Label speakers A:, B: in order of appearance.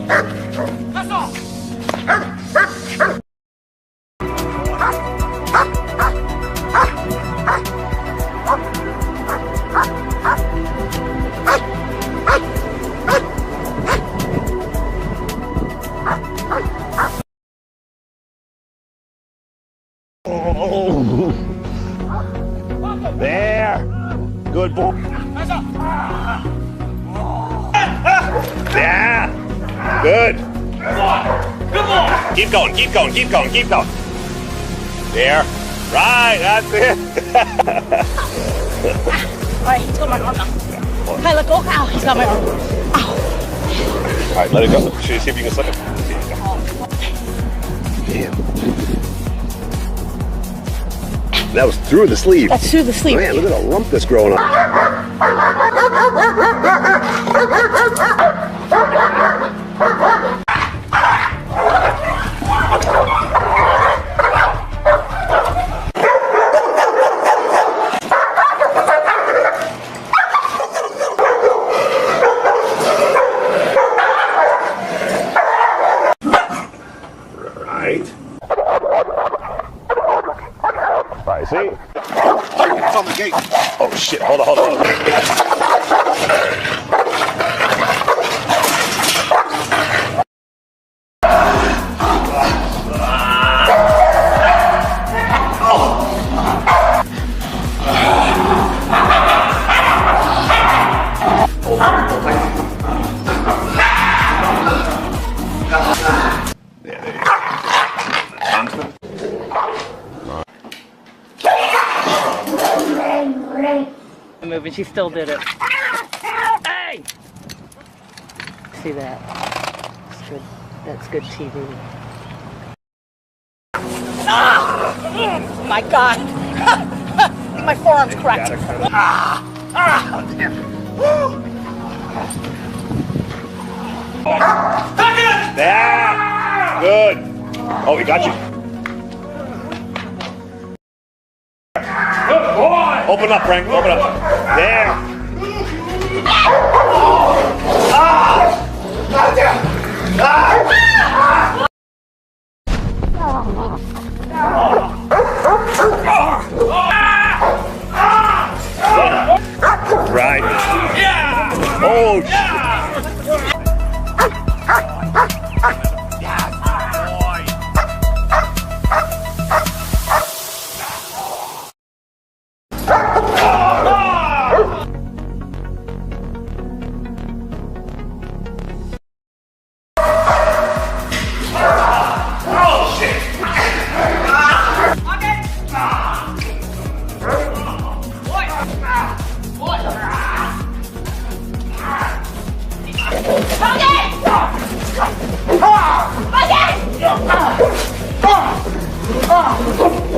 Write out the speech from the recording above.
A: That's all.
B: Oh. There. Good boy. Yeah. Good.
A: Come on.
B: Keep going, keep going, keep going, keep going. There. Right, that's it.
C: Alright, he's got my arm now. Hey, let go. Ow, he's got my arm. Ow.
B: All right, let it go. See if you can slip it. Damn. That was through the sleeve.
C: That's through the sleeve.
B: Man, look at the lump that's growing up. Right. Right, see?
A: It's on the gate.
B: Oh shit, hold on, hold on.
C: Moving, she still did it. Hey! See that? That's good. That's good TV. Ah! My God! My forearm's cracked. Ah! Ah!
B: Yeah. Good. Oh, he got you.
A: Good boy.
B: Open up, Frank. Open up. There. Right.
A: Yeah.
B: Oh,
C: Okay!